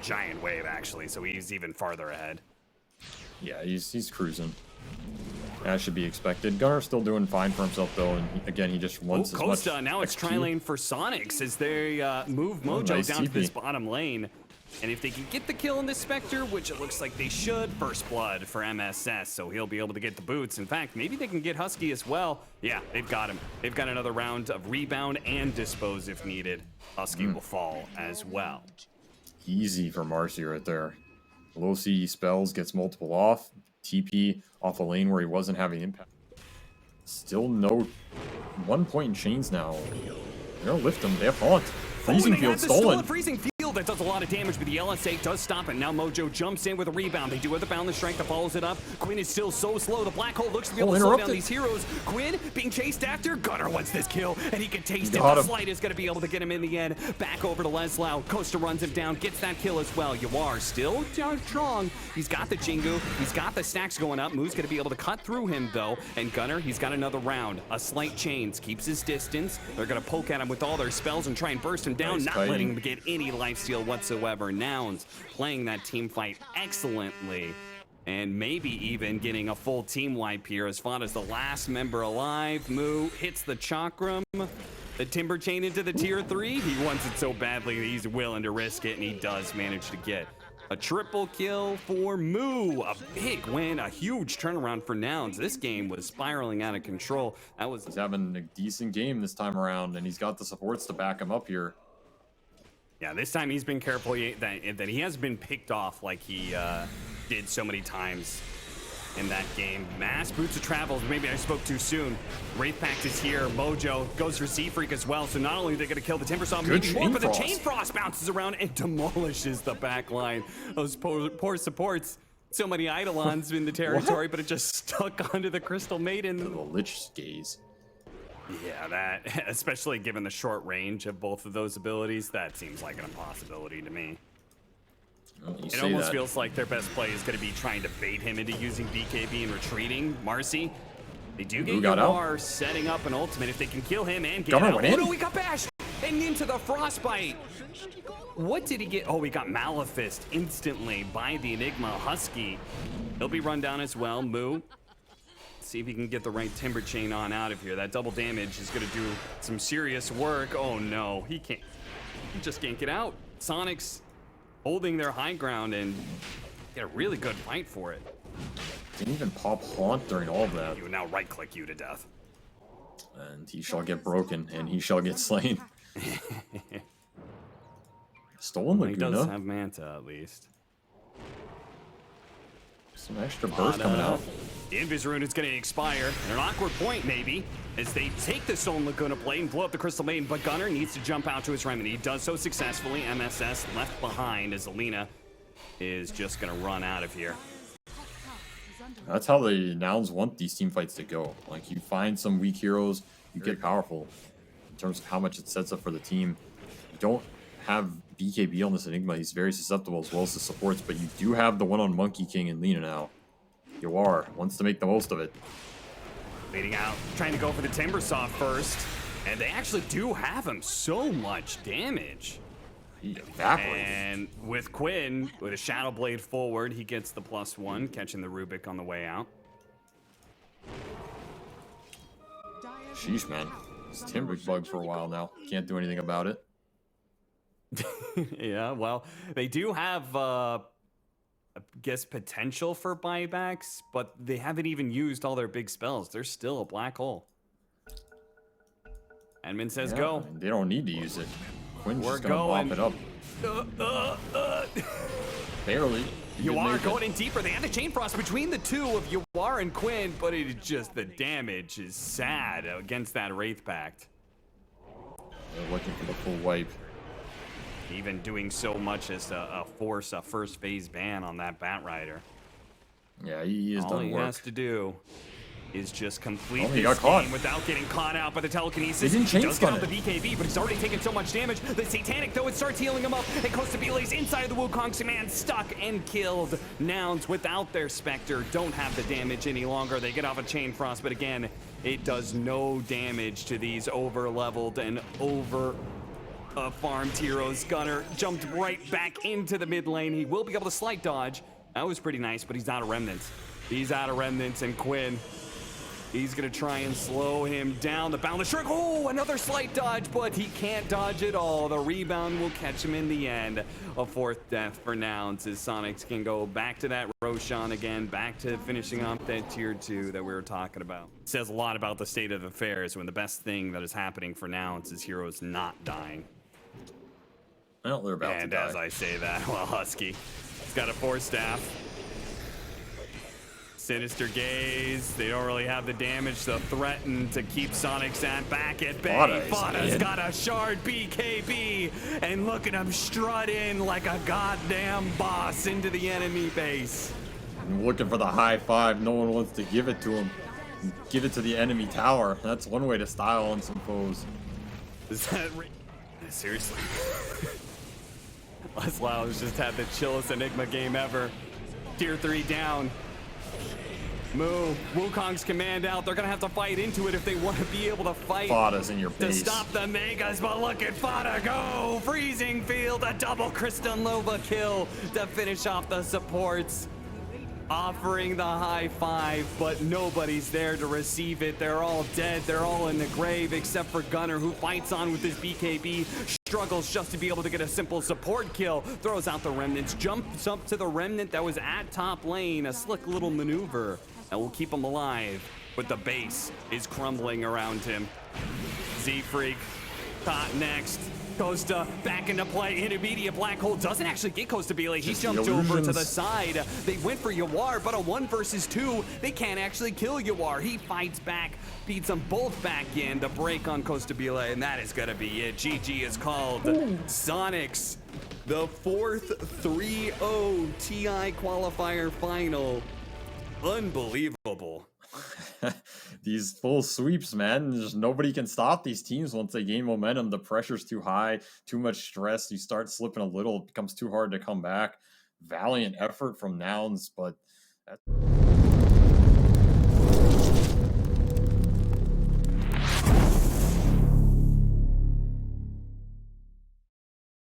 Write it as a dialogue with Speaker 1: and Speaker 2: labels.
Speaker 1: giant wave, actually, so he's even farther ahead.
Speaker 2: Yeah, he's cruising. That should be expected. Gunner's still doing fine for himself, though, and again, he just wants as much
Speaker 1: Costa, now it's
Speaker 2: XP.
Speaker 1: tri-lane for Soniqs as they move Mojo
Speaker 2: nice
Speaker 1: down to
Speaker 2: TP.
Speaker 1: this bottom lane. And if they can get the kill on this Spectre, which it looks like they should, first blood for MSS, so he'll be able to get the boots. In fact, maybe they can get Husky as well. Yeah, they've got him. They've got another round of rebound and dispose if needed. Husky will fall as well.
Speaker 2: Easy for Marcy right there. Low CE spells, gets multiple off. TP off a lane where he wasn't having impact. Still no 1 point in chains now. They're gonna lift them. They have Haunt. Freezing field stolen.
Speaker 1: Freezing field that does a lot of damage, but the LSA does stop it. Now Mojo jumps in with a rebound. They do have the boundless strength that follows it up. Quinn is still so slow. The black hole looks to be able to slow down these heroes. Quinn being chased after. Gunner wants this kill, and he can taste it. The Slight is going to be able to get him in the end. Back over to Leslau. Costa runs him down, gets that kill as well. Yawar still strong. He's got the Jingu. He's got the stacks going up. Moo's going to be able to cut through him, though. And Gunner, he's got another round. A slight chains, keeps his distance. They're going to poke at him with all their spells and try and burst him down, not letting him get any lifesteal whatsoever. Nouns playing that team fight excellently, and maybe even getting a full team wipe here as far as the last member alive. Moo hits the chakram, the timber chain into the tier 3. He wants it so badly that he's willing to risk it, and he does manage to get a triple kill for Moo. A big win, a huge turnaround for Nouns. This game was spiraling out of control. He's
Speaker 2: having a decent game this time around, and he's got the supports to back him up here.
Speaker 1: Yeah, this time he's been careful that he has been picked off like he did so many times in that game. Mass Boots of Travels, maybe I spoke too soon. Wraith Pact is here. Mojo goes for Sea Freak as well, so not only are they going to kill the Timbersaw, maybe more, but the Chain Frost bounces around and demolishes the back line. Those poor supports. So many Eidolons in the territory, but it just stuck onto the Crystal Maiden.
Speaker 2: The Lich Gaze.
Speaker 1: Yeah, that, especially given the short range of both of those abilities, that seems like an impossibility to me.
Speaker 2: Well,
Speaker 1: it almost feels like their best play is going to be trying to bait him into using BKB and retreating. Marcy, they do get Yawar setting up an ultimate if they can kill him and get out. Oh no, we got bashed and into the Frostbite. What did he get? Oh, he got Malefist instantly by the Enigma Husky. He'll be run down as well. Moo. See if he can get the right timber chain on out of here. That double damage is going to do some serious work. Oh no, he can't. He just can't get out. Soniqs holding their high ground and get a really good fight for it.
Speaker 2: Didn't even pop Haunt during all of that.
Speaker 1: You now right click you to death.
Speaker 2: And he shall get broken, and he shall get slain. Stolen Laguna.
Speaker 1: He does have Manta at least.
Speaker 2: Some extra burst coming out.
Speaker 1: The Invis Rune is going to expire at an awkward point, maybe, as they take the Stolen Laguna blade and blow up the Crystal Maiden, but Gunner needs to jump out to his remedy. He does so successfully. MSS left behind as Alina is just going to run out of here.
Speaker 2: That's how the Nouns want these team fights to go. Like, you find some weak heroes, you get powerful in terms of how much it sets up for the team. You don't have BKB on this Enigma. He's very susceptible as well as the supports, but you do have the one on Monkey King and Lina now. Yawar wants to make the most of it.
Speaker 1: Leading out, trying to go for the Timbersaw first, and they actually do have him so much damage.
Speaker 2: He evaporated.
Speaker 1: And with Quinn, with a Shadow Blade forward, he gets the +1, catching the Rubik on the way out.
Speaker 2: Sheesh, man. It's Timber bugged for a while now. Can't do anything about it.
Speaker 1: Yeah, well, they do have, I guess, potential for buybacks, but they haven't even used all their big spells. They're still a black hole. Edmund says go.
Speaker 2: I mean, they don't need to use it. Quinn's just gonna bop it up. Barely.
Speaker 1: Yawar going in deeper. They have the Chain Frost between the two of Yawar and Quinn, but it is just the damage is sad against that Wraith Pact.
Speaker 2: They're looking for the full wipe.
Speaker 1: Even doing so much as force a first phase ban on that Bat Rider.
Speaker 2: Yeah, he is done work.
Speaker 1: All he has to do is just complete
Speaker 2: this
Speaker 1: game without getting caught out by the telekinesis.
Speaker 2: He
Speaker 1: does get out the BKB, but he's already taken so much damage. The Satanic, though, it starts healing him up. And Costa Bile's inside of the Wukong command, stuck and killed. Nouns without their Spectre don't have the damage any longer. They get off a Chain Frost, but again, it does no damage to these over-leveled and farmed heroes. Gunner jumped right back into the mid lane. He will be able to slight dodge. That was pretty nice, but he's out of remnants. He's out of remnants, and Quinn, he's gonna try and slow him down. The boundless shrug. Oh, another slight dodge, but he can't dodge at all. The rebound will catch him in the end. A fourth death for Nouns as Soniqs can go back to that Roshan again, back to finishing off that tier 2 that we were talking about. It says a lot about the state of affairs when the best thing that is happening for Nouns is heroes not dying.
Speaker 2: Well, they're about to die.
Speaker 1: And as I say that, well, Husky, he's got a 4-staff. Sinister Gaze. They don't really have the damage to threaten to keep Soniqs at back at bay. Fada's got a shard BKB, and look at him strut in like a goddamn boss into the enemy base.
Speaker 2: I'm looking for the high five. No one wants to give it to him. Give it to the enemy tower. That's one way to style on some foes.
Speaker 1: Is that seriously? Les Lau's just had the chillest Enigma game ever. Tier 3 down. Move. Wukong's command out. They're going to have to fight into it if they want to be able to fight.
Speaker 2: Fada's in your
Speaker 1: to
Speaker 2: base.
Speaker 1: Stop the Megas, but look at Fada go! Freezing Field, a double Kristen Lova kill to finish off the supports. Offering the high five, but nobody's there to receive it. They're all dead. They're all in the grave except for Gunner, who fights on with his BKB. Struggles just to be able to get a simple support kill. Throws out the remnants. Jumps up to the remnant that was at top lane. A slick little maneuver that will keep him alive. But the base is crumbling around him. Z-Freak, caught next. Costa back into play. Intermediate black hole doesn't actually get Costa Bile. He jumped over to the side. They went for Yawar, but a 1 versus 2. They can't actually kill Yawar. He fights back, beats them both back in to break on Costa Bile, and that is gonna be it. GG is called. Soniqs, the 4th 3-0 TI qualifier final. Unbelievable.
Speaker 2: These full sweeps, man. Just nobody can stop these teams once they gain momentum. The pressure's too high, too much stress. You start slipping a little, it becomes too hard to come back. Valiant effort from Nouns, but that's